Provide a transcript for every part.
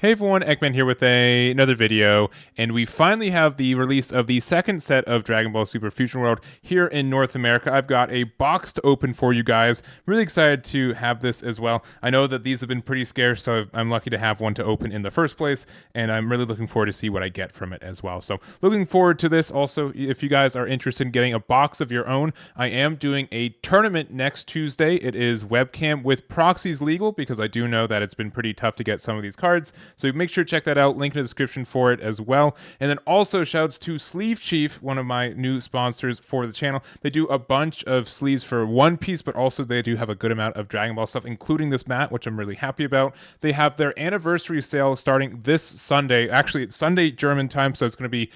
Hey everyone, Eggman here with another video, and we finally have the release of the second set of Dragon Ball Super Fusion World here in North America. I've got a box to open for you guys. Really excited to have this as well. I know that these have been pretty scarce, so I'm lucky to have one to open in the first place, and I'm really looking forward to see what I get from it as well. So looking forward to this. Also, if you guys are interested in getting a box of your own, I am doing a tournament next Tuesday. It is webcam with proxies legal, because I do know that it's been pretty tough to get some of these cards. So make sure to check that out. Link in the description for it as well. And then also shouts to Sleeve Chief, one of my new sponsors for the channel. They do a bunch of sleeves for One Piece, but also they do have a good amount of Dragon Ball stuff, including this mat, which I'm really happy about. They have their anniversary sale starting this Sunday. Actually, it's Sunday German time, so it's going to be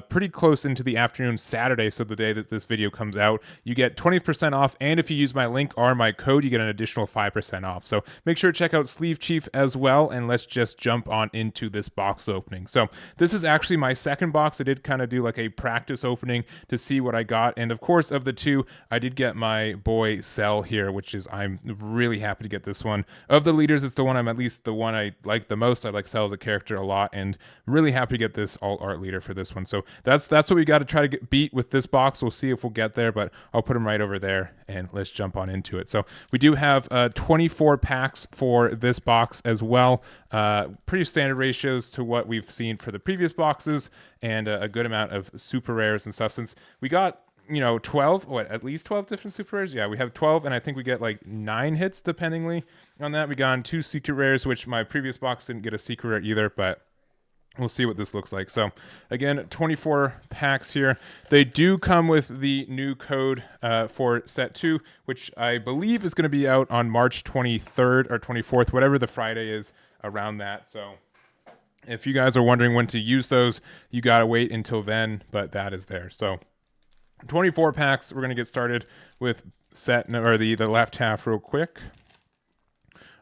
pretty close into the afternoon Saturday, so the day that this video comes out. You get 20% off, and if you use my link or my code, you get an additional 5% off. So make sure to check out Sleeve Chief as well, and let's just jump on into this box opening. So this is actually my second box. I did kind of do like a practice opening to see what I got, and of course of the two, I did get my boy Cell here, which is, I'm really happy to get this one. Of the leaders, it's the one at least the one I like the most. I like Cell as a character a lot, and I'm really happy to get this all art leader for this one. So that's what we got to try to beat with this box. We'll see if we'll get there, but I'll put them right over there, and let's jump on into it. So we do have 24 packs for this box as well. Pretty standard ratios to what we've seen for the previous boxes, and a good amount of super rares and stuff. Since we got 12, at least 12 different super rares. Yeah, we have 12, and I think we get like 9 hits dependingly on that. We got 2 secret rares, which my previous box didn't get a secret rare either, but we'll see what this looks like. So again, 24 packs here. They do come with the new code for set 2, which I believe is going to be out on March 23rd or 24th, whatever the Friday is around that. So if you guys are wondering when to use those, you got to wait until then, but that is there. So 24 packs. We're going to get started with the left half real quick.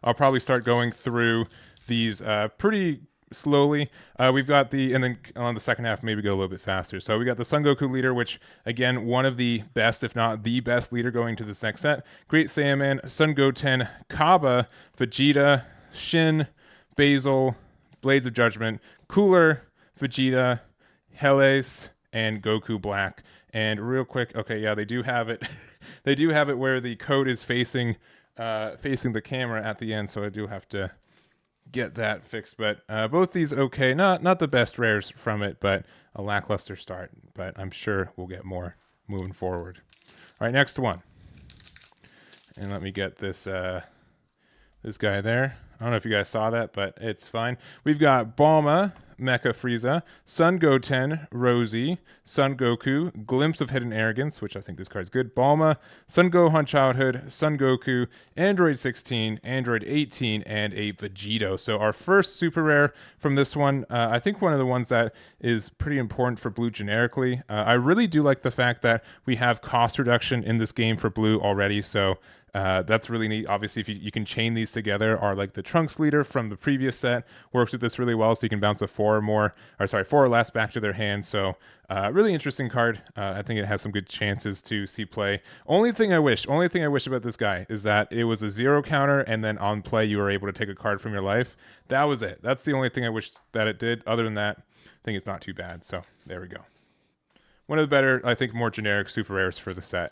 I'll probably start going through these pretty slowly. We've got and then on the second half, maybe go a little bit faster. So we got the Son Goku leader, which again, one of the best, if not the best leader going to this next set. Great Saiyaman, Son Goten, Kaba, Vegeta, Shin, Basil, Blades of Judgment, Cooler, Vegeta, Helles, and Goku Black. And real quick, okay, yeah, they do have it. They do have it where the code is facing the camera at the end, so I do have to get that fixed. But both these okay, not the best rares from it, but a lackluster start. But I'm sure we'll get more moving forward. All right, next one. And let me get this this guy there. I don't know if you guys saw that, but it's fine. We've got Bulma, Mecha Frieza, Son Goten, Rosie, Son Goku, Glimpse of Hidden Arrogance, which I think this card's good, Bulma, Son Gohan Childhood, Son Goku, Aandroidd 16, Aandroidd 18, and a Vegito. So our first super rare from this one, I think one of the ones that is pretty important for Blue generically. I really do like the fact that we have cost reduction in this game for Blue already, so that's really neat. Obviously, if you can chain these together, or like the Trunks leader from the previous set works with this really well, so you can bounce a 4 or less back to their hand. So really interesting card. I think it has some good chances to see play. Only thing I wish about this guy is that it was a 0 counter, and then on play you were able to take a card from your life. That was it. That's the only thing I wish that it did. Other than that, I think it's not too bad. So there we go. One of the better, I think, more generic super rares for the set.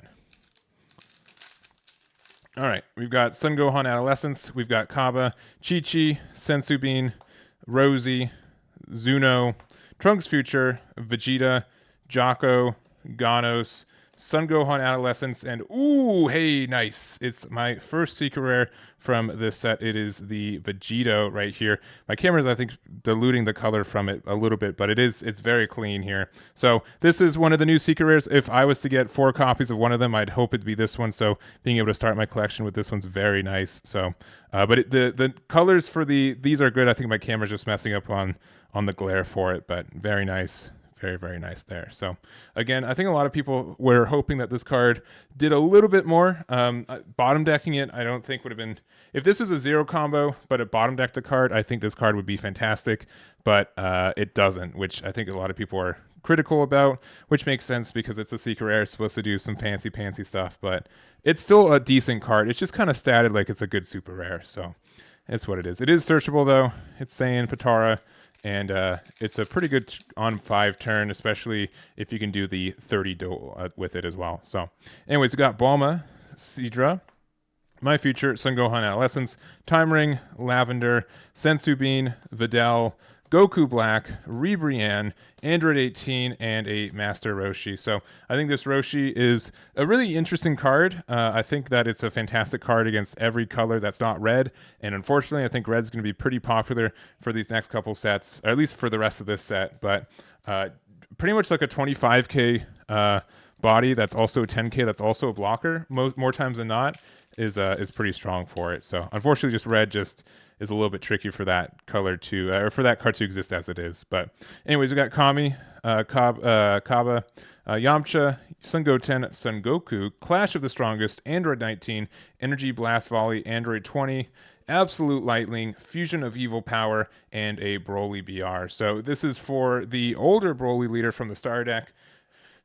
All right, we've got Son Gohan Adolescence, we've got Kaba, Chi-Chi, Sensu Bean, Rosie, Zuno, Trunks Future, Vegeta, Jocko, Ganos, Son Gohan Adolescence, and ooh, hey, nice. It's my first secret rare from this set. It is the Vegito right here. My camera is, I think, diluting the color from it a little bit, but it's very clean here. So this is one of the new secret rares. If I was to get 4 copies of one of them, I'd hope it'd be this one. So being able to start my collection with this one's very nice. So, but the colors for these are good. I think my camera's just messing up on the glare for it, but very nice. Very, very nice there. So again, I think a lot of people were hoping that this card did a little bit more. Bottom decking it, I don't think would have been, if this was a 0 combo, but it bottom decked the card, I think this card would be fantastic, but it doesn't, which I think a lot of people are critical about, which makes sense because it's a secret rare. It's supposed to do some fancy stuff, but it's still a decent card. It's just kind of statted like it's a good super rare. So It's what it is. It is searchable though. It's saying Patara, and it's a pretty good on 5 turn, especially if you can do the 30 duel with it as well. So, anyways, we got Bulma, Sidra, My Future, Sun Gohan Adolescence, Time Ring, Lavender, Sensu Bean, Videl, Goku Black, Ribrianne, Aandroidd 18, and a Master Roshi. So I think this Roshi is a really interesting card. I think that it's a fantastic card against every color that's not red. And unfortunately, I think red's going to be pretty popular for these next couple sets, or at least for the rest of this set. But pretty much like a 25k body that's also a 10k that's also a blocker more times than not is pretty strong for it. So unfortunately, just red just is a little bit tricky for that color to or for that card to exist as it is. But anyways, we got Kami, Kaba, Yamcha, Sun Goten, Sun Goku, Clash of the Strongest, Aandroidd 19, Energy Blast Volley, Aandroidd 20, Absolute Lightning, Fusion of Evil Power, and a Broly BR. So this is for the older Broly leader from the Star deck.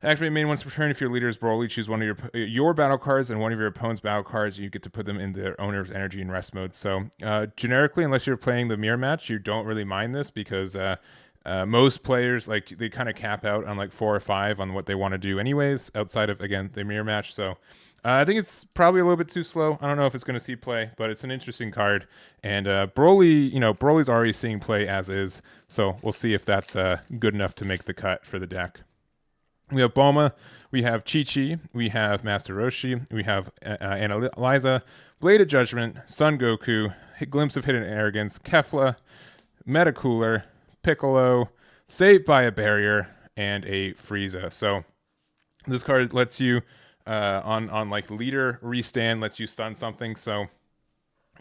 Activate main once per turn. If your leader is Broly, choose one of your battle cards and one of your opponent's battle cards. You get to put them in their owner's energy and rest mode. So generically, unless you're playing the mirror match, you don't really mind this because most players they kind of cap out on like 4 or 5 on what they want to do anyways outside of, again, the mirror match. So I think it's probably a little bit too slow. I don't know if it's going to see play, but it's an interesting card. And Broly, Broly's already seeing play as is. So we'll see if that's good enough to make the cut for the deck. We have Bulma, we have Chi-Chi, we have Master Roshi, we have Annalisa, Blade of Judgment, Son Goku, Glimpse of Hidden Arrogance, Kefla, Metacooler, Piccolo, Saved by a Barrier, and a Frieza. So this card lets you, on like leader restand, lets you stun something, so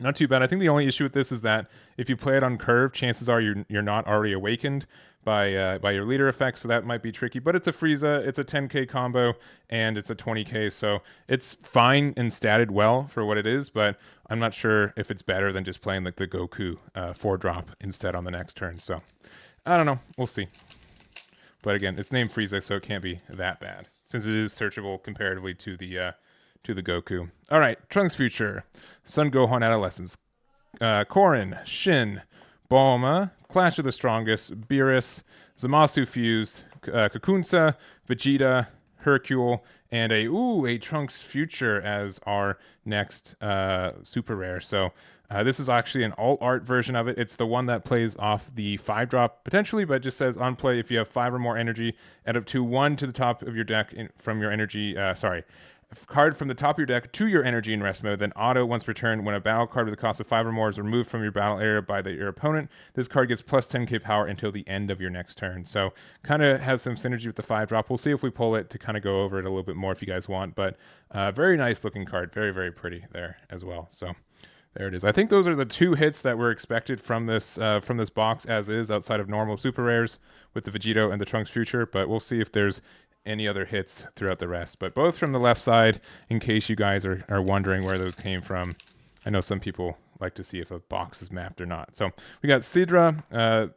not too bad. I think the only issue with this is that if you play it on curve, chances are you're not already awakened by your leader effect, so that might be tricky. But it's a Frieza, it's a 10k combo, and it's a 20k, so it's fine and statted well for what it is. But I'm not sure if it's better than just playing like the Goku 4-drop instead on the next turn. So I don't know, we'll see. But again, it's named Frieza, so it can't be that bad since it is searchable comparatively to the Goku. All right, Trunks Future, Sun Gohan Adolescence, Korin, Shin, Bulma, Clash of the Strongest, Beerus, Zamasu Fused, Kakunsa, Vegeta, Hercule, and a Trunks Future as our next super rare. So this is actually an alt art version of it. It's the one that plays off the 5-drop potentially, but it just says on play if you have 5 or more energy, add up to 1 to the top of your deck from your energy. Card from the top of your deck to your energy in rest mode, then auto once per turn. When a battle card with a cost of 5 or more is removed from your battle area by your opponent, this card gets plus 10k power until the end of your next turn. So kind of has some synergy with the 5-drop. We'll see if we pull it to kind of go over it a little bit more if you guys want, but very nice looking card. Very, very pretty there as well. So there it is. I think those are the 2 hits that were expected from this box as is, outside of normal super rares with the Vegito and the Trunks Future, but we'll see if there's any other hits throughout the rest. But both from the left side, in case you guys are wondering where those came from. I know some people like to see if a box is mapped or not. So we got Sidra,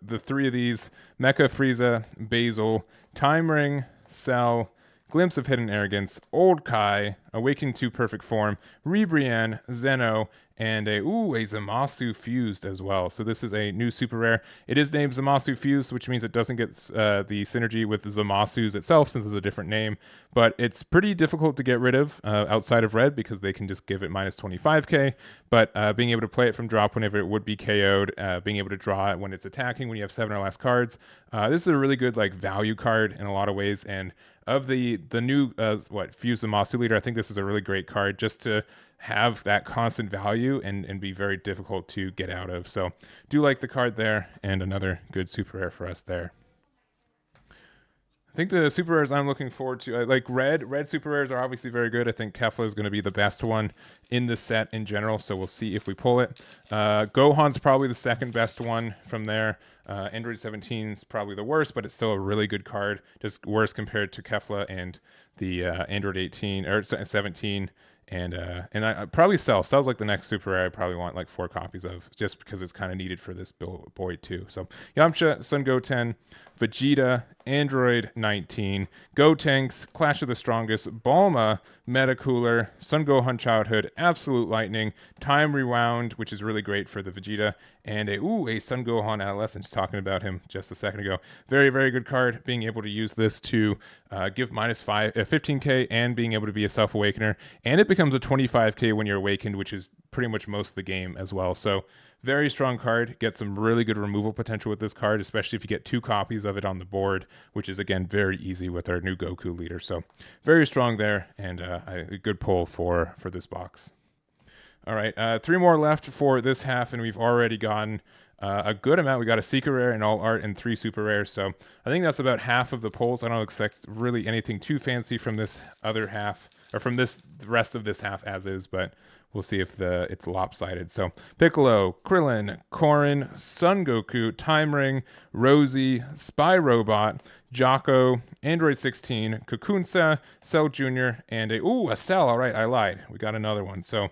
the 3 of these, Mecha Frieza, Basil, Time Ring, Cell, Glimpse of Hidden Arrogance, Old Kai, Awakening to Perfect Form, Ribrianne, Zeno, and a Zamasu Fused as well. So this is a new super rare. It is named Zamasu Fused, which means it doesn't get the synergy with the Zamasu's itself, since it's a different name. But it's pretty difficult to get rid of outside of red, because they can just give it minus 25k. But being able to play it from drop whenever it would be KO'd, being able to draw it when it's attacking, when you have 7 or less cards, this is a really good value card in a lot of ways. And of the new Fused Zamasu leader, I think this is a really great card just to have that constant value and be very difficult to get out of. So do like the card there, and another good super rare for us there. I think the super rares I'm looking forward to, like red super rares are obviously very good. I think Kefla is going to be the best one in the set in general, so we'll see if we pull it. Gohan's probably the second best one from there. Aandroidd 17 is probably the worst, but it's still a really good card, just worse compared to Kefla and the Aandroidd 18 or 17 And I probably sells like the next super rare. I probably want like 4 copies of, just because it's kind of needed for this boy too. So Yamcha, Sun Goten, Vegeta, Aandroidd 19, Gotenks, Clash of the Strongest, Bulma, Metacooler, Sun Gohan Childhood, Absolute Lightning, Time Rewound, which is really great for the Vegeta, and a Sun Gohan Adolescence, talking about him just a second ago. Very, very good card, being able to use this to give minus 15k and being able to be a Self-Awakener, and it becomes a 25k when you're awakened, which is pretty much most of the game as well. So very strong card. Get some really good removal potential with this card, especially if you get 2 copies of it on the board, which is, again, very easy with our new Goku leader. So very strong there, and a good pull for this box. All right, 3 more left for this half, and we've already gotten a good amount. We got a secret rare, an all art, and 3 super rares. So I think that's about half of the pulls. I don't expect really anything too fancy from this other half, or from the rest of this half as is, but we'll see if it's lopsided. So Piccolo, Krillin, Korin, Son Goku, Time Ring, Rosie, Spy Robot, Jocko, Aandroidd 16, Kakunsa, Cell Jr., and a Cell. All right, I lied. We got another one. So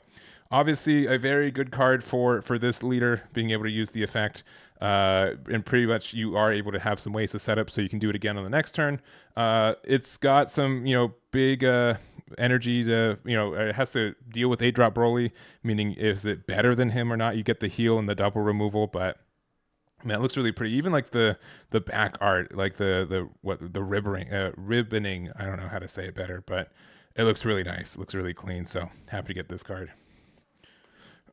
obviously a very good card for this leader, being able to use the effect. And pretty much you are able to have some ways to set up so you can do it again on the next turn. It's got some, big energy to, it has to deal with 8-drop Broly, meaning is it better than him or not? You get the heal and the double removal, but man, it looks really pretty. Even like the back art, like the ribboning, I don't know how to say it better, but it looks really nice. It looks really clean, so happy to get this card.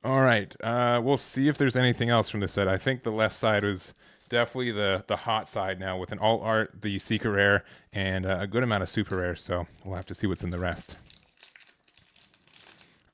All right, we'll see if there's anything else from this set. I think the left side was definitely the hot side now, with an alt art, the secret rare, and a good amount of super rares. So we'll have to see what's in the rest.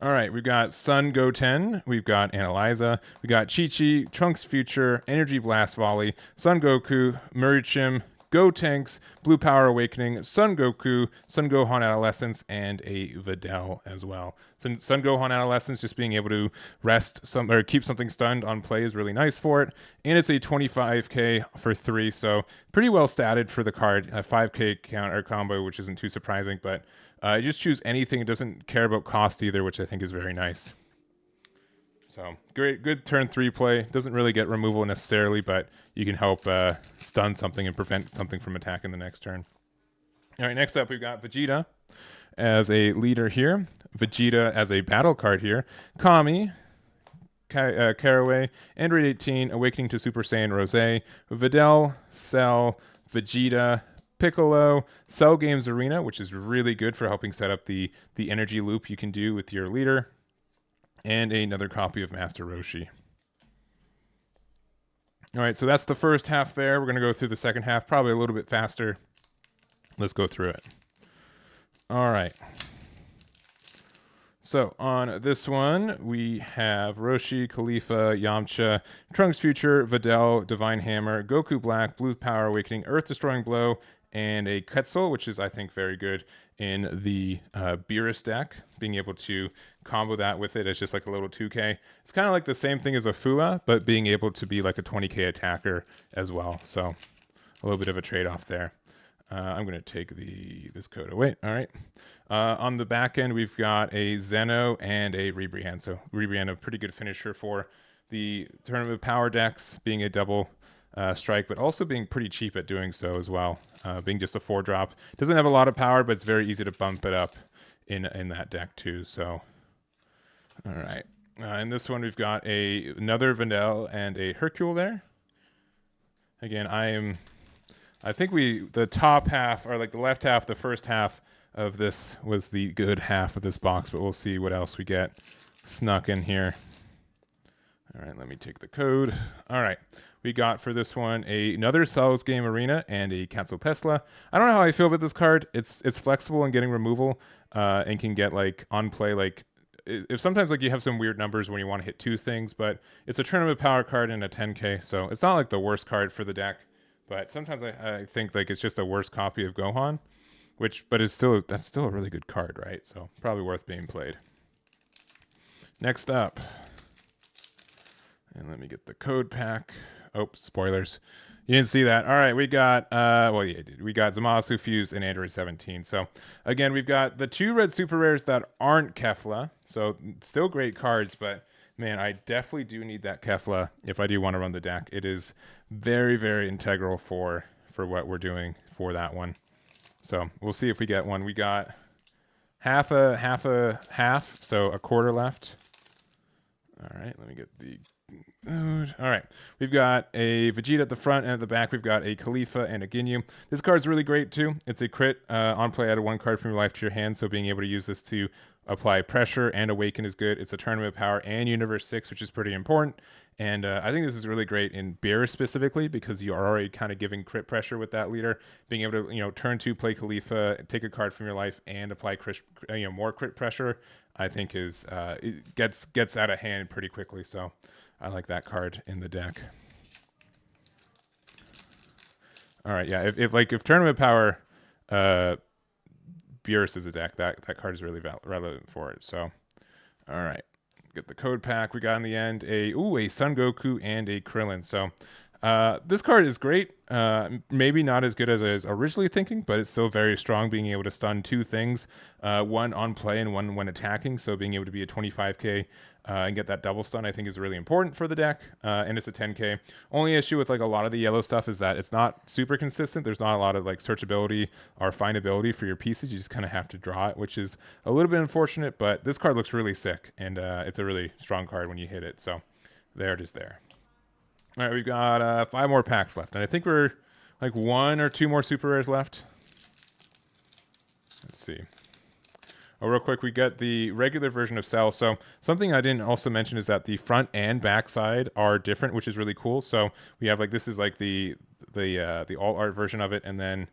All right, we've got Sun Goten, we've got Analyza, we got Chi-Chi, Trunks Future, Energy Blast Volley, Sun Goku, Murichim, Gotenks, Blue Power Awakening, Sun Goku, Sun Gohan Adolescence, and a Videl as well. So Sun Gohan Adolescence, just being able to rest some or keep something stunned on play, is really nice for it. And it's a 25k for 3, so pretty well statted for the card. A 5k counter combo, which isn't too surprising, but you just choose anything. It doesn't care about cost either, which I think is very nice. So great, good turn 3 play. Doesn't really get removal necessarily, but you can help stun something and prevent something from attacking the next turn. All right, next up we've got Vegeta as a leader here. Vegeta as a battle card here. Kami, Caraway, Aandroidd 18, Awakening to Super Saiyan Rosé, Videl, Cell, Vegeta, Piccolo, Cell Games Arena, which is really good for helping set up the energy loop you can do with your leader, and another copy of Master Roshi. All right, so that's the first half there. We're going to go through the second half, probably a little bit faster. Let's go through it. All right. So on this one, we have Roshi, Khalifa, Yamcha, Trunks Future, Videl, Divine Hammer, Goku Black, Blue Power Awakening, Earth Destroying Blow, and a Quetzal, which is, I think, very good in the Beerus deck. Being able to combo that with it as just like a little 2k. It's kind of like the same thing as a Fua, but being able to be like a 20k attacker as well. So a little bit of a trade-off there. I'm going to take this code away. All right. On the back end, we've got a Zeno and a Ribrianne. So Ribrianne, a pretty good finisher for the tournament power decks, being a double strike, but also being pretty cheap at doing so as well. Being just a 4-drop. Doesn't have a lot of power, but it's very easy to bump it up in that deck too. So, all right. In this one, we've got another Videl and a Hercule there. Again, I think the top half, or like the left half, the first half of this was the good half of this box, but we'll see what else we get snuck in here. All right, let me take the code. All right, we got for this one another Cells Game Arena and a Quetzalcoatl. I don't know how I feel about this card. It's flexible in getting removal and can get like on play, like if sometimes like you have some weird numbers when you want to hit 2 things, but it's a tournament power card and a 10k, so it's not like the worst card for the deck. But sometimes I think like it's just a worse copy of Gohan, but that's still a really good card, right? So probably worth being played. Next up, and let me get the code pack. Oh, spoilers. You didn't see that. All right, we got well, yeah, we got Zamasu Fuse and Aandroidd 17. So again, we've got the 2 red super rares that aren't Kefla. So still great cards, but man, I definitely do need that Kefla if I do want to run the deck. It is very, very integral for what we're doing for that one. So we'll see if we get one. We got half, so a quarter left. All right, let me get the all right, we've got a Vegeta at the front, and at the back we've got a Khalifa and a Ginyu. This card's really great too. It's a crit on play, add 1 card from your life to your hand, so being able to use this to apply pressure and awaken is good. It's a tournament power and Universe 6, which is pretty important. And I think this is really great in Beerus specifically because you are already kind of giving crit pressure with that leader. Being able to, turn 2, play Khalifa, take a card from your life, and apply more crit pressure, I think is it gets out of hand pretty quickly. So I like that card in the deck. All right, yeah. If tournament power, Beerus is a deck, that card is really relevant for it. So, all right. Get the code pack we got in the end. A Son Goku and a Krillin. So this card is great. Maybe not as good as I was originally thinking, but it's still very strong, being able to stun 2 things, one on play and one when attacking. So being able to be a 25k and get that double stun, I think, is really important for the deck. And it's a 10k. Only issue with a lot of the yellow stuff is that it's not super consistent. There's not a lot of searchability or findability for your pieces. You just kind of have to draw it, which is a little bit unfortunate. But this card looks really sick, and it's a really strong card when you hit it. So there it is there. All right, we've got 5 more packs left, and I think we're 1 or 2 more super rares left. Let's see. Oh, real quick, we get the regular version of Cell. So something I didn't also mention is that the front and back side are different, which is really cool. So we have this is the alt art version of it, and then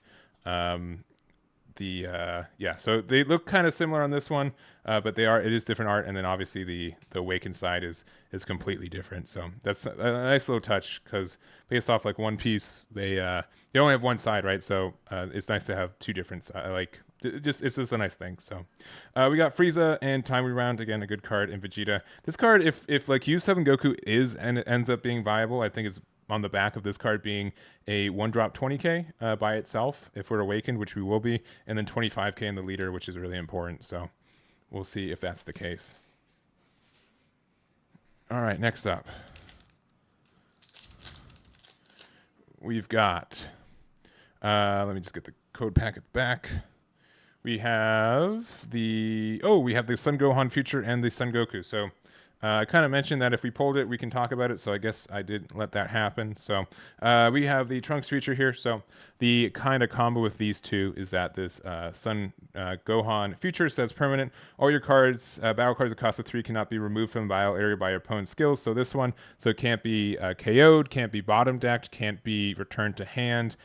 so they look kind of similar on this one, but it is different art, and then obviously the awakened side is completely different. So that's a nice little touch, because based off one piece, they only have one side, right? So it's nice to have 2 different it's just a nice thing. So we got Frieza and Time Rewound, again a good card, and Vegeta. This card, if U7 Goku ends up being viable, I think it's on the back of this card being a 1-drop 20k by itself if we're awakened, which we will be, and then 25k in the leader, which is really important. So we'll see if that's the case. All right, next up, we've got let me just get the code pack at the back. We have the Son Gohan Future and the Son Goku. So I kind of mentioned that if we pulled it, we can talk about it. So I guess I did let that happen. So we have the Trunks Future here. So the kind of combo with these 2 is that this Son Gohan Future says permanent. All your cards, battle cards that cost 3 cannot be removed from the battle area by your opponent's skills. So this one, so it can't be KO'd, can't be bottom decked, can't be returned to hand.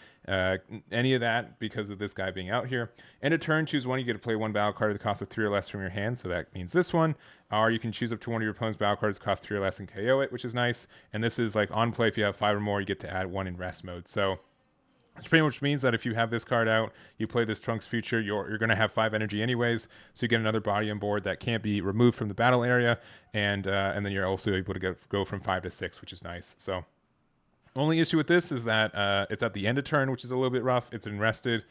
Any of that because of this guy being out here. And a turn, choose one. You get to play 1 battle card that costs 3 or less from your hand. So that means this one. Or you can choose up to 1 of your opponent's battle cards that cost 3 or less and KO it, which is nice. And this is on play. If you have 5 or more, you get to add 1 in rest mode. So which pretty much means that if you have this card out, you play this Trunks Future, you're going to have 5 energy anyways. So you get another body on board that can't be removed from the battle area. And then you're also able to go from 5 to 6, which is nice. So only issue with this is that it's at the end of turn, which is a little bit rough. It's rested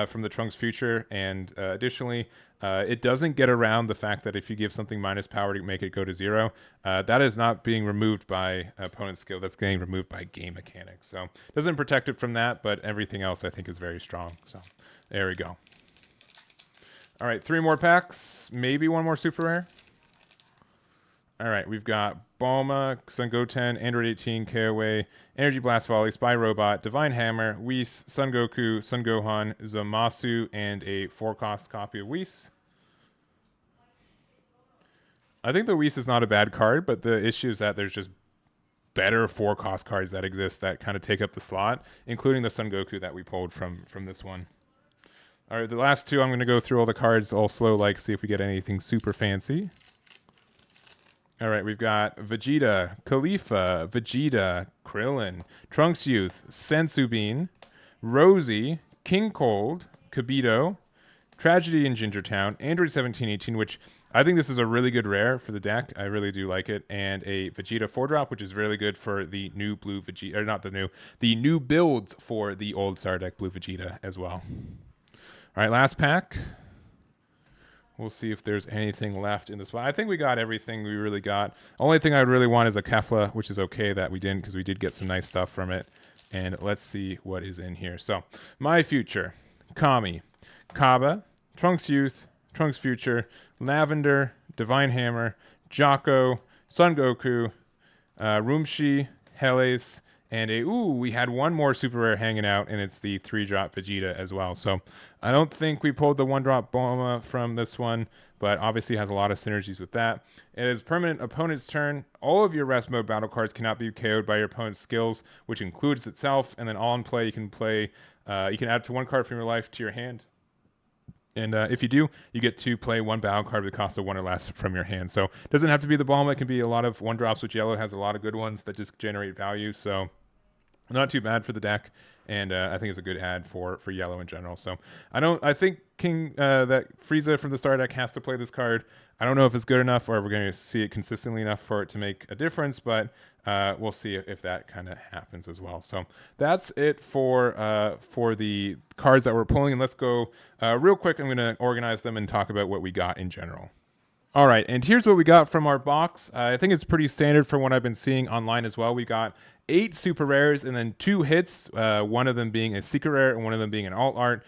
from the Trunks Future, and additionally, it doesn't get around the fact that if you give something minus power to make it go to 0, that is not being removed by opponent's skill. That's getting removed by game mechanics. So it doesn't protect it from that, but everything else I think is very strong. So there we go. All right, 3 more packs, maybe 1 more super rare. All right, we've got Bulma, Son Goten, Aandroidd 18, KOA, Energy Blast Volley, Spy Robot, Divine Hammer, Whis, Son Goku, Son Gohan, Zamasu, and a 4-cost copy of Whis. I think the Whis is not a bad card, but the issue is that there's just better 4-cost cards that exist that kind of take up the slot, including the Son Goku that we pulled from this one. All right, the last 2, I'm going to go through all the cards all slow, see if we get anything super fancy. All right, we've got Vegeta, Khalifa, Vegeta, Krillin, Trunks Youth, Senzu Bean, Rosie, King Cold, Kibito, Tragedy in Gingertown, Aandroidd 1718, which I think this is a really good rare for the deck. I really do like it. And a Vegeta 4-drop, which is really good for the new blue Vegeta, or not the new builds for the old Star deck blue Vegeta as well. All right, last pack. We'll see if there's anything left in this one. I think we got everything we really got. Only thing I would really want is a Kefla, which is okay that we didn't because we did get some nice stuff from it. And let's see what is in here. So, My Future, Kami, Kaba, Trunks Youth, Trunks Future, Lavender, Divine Hammer, Jocko, Son Goku, Rumshi, Helles, and we had one more super rare hanging out, and it's the 3-drop Vegeta as well. So I don't think we pulled the 1-drop Bulma from this one, but obviously has a lot of synergies with that. It is permanent opponent's turn. All of your rest mode battle cards cannot be KO'd by your opponent's skills, which includes itself. And then all in play, you can add to 1 card from your life to your hand. And if you do, you get to play 1 battle card with the cost of 1 or less from your hand. So it doesn't have to be the Bulma. It can be a lot of 1-drops, which yellow has a lot of good ones that just generate value. So not too bad for the deck. And I think it's a good add for yellow in general. So I think that Frieza from the Star deck has to play this card. I don't know if it's good enough or we're going to see it consistently enough for it to make a difference, but we'll see if that kind of happens as well. So that's it for the cards that we're pulling. And let's go real quick. I'm going to organize them and talk about what we got in general. All right, and here's what we got from our box. I think it's pretty standard from what I've been seeing online as well. We got 8 super rares and then 2 hits, one of them being a secret rare and one of them being an alt art,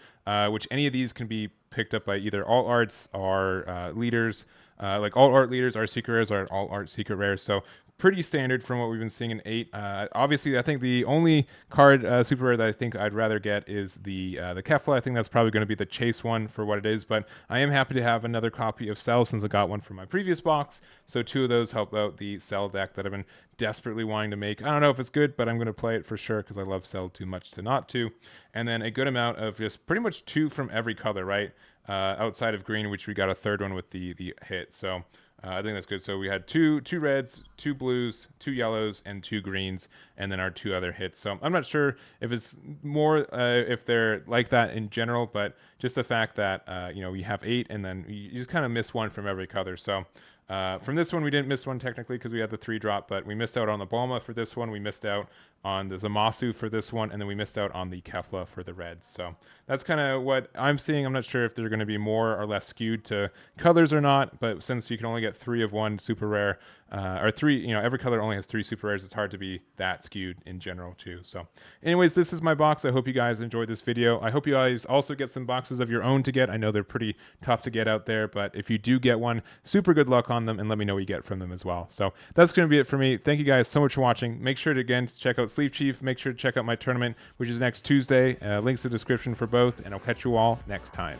which any of these can be picked up by either alt arts or leaders. Like alt art leaders are secret rares or alt art secret rares. So pretty standard from what we've been seeing in 8. Obviously, I think the only card super rare that I think I'd rather get is the Kefla. I think that's probably going to be the chase one for what it is, but I am happy to have another copy of Cell since I got one from my previous box. So 2 of those help out the Cell deck that I've been desperately wanting to make. I don't know if it's good, but I'm going to play it for sure because I love Cell too much to not to. And then a good amount of just pretty much 2 from every color, right? Outside of green, which we got a 3rd one with the hit. So I think that's good. So we had two reds, 2 blues, 2 yellows, and 2 greens, and then our 2 other hits. So I'm not sure if it's more if they're like that in general, but just the fact that we have 8, and then you just kind of miss 1 from every color. So from this one, we didn't miss one technically because we had the 3-drop, but we missed out on the Bulma for this one. We missed out on the Zamasu for this one, and then we missed out on the Kefla for the reds. So that's kind of what I'm seeing. I'm not sure if they're going to be more or less skewed to colors or not, but since you can only get 3 of one super rare, or 3, every color only has 3 super rares, it's hard to be that skewed in general too. So anyways, this is my box. I hope you guys enjoyed this video. I hope you guys also get some boxes of your own to get. I know they're pretty tough to get out there, but if you do get one, super good luck on them, and let me know what you get from them as well. So that's going to be it for me. Thank you guys so much for watching. Make sure to, again, check out Sleep Chief. Make sure to check out my tournament, which is next Tuesday. Links in the description for both, and I'll catch you all next time.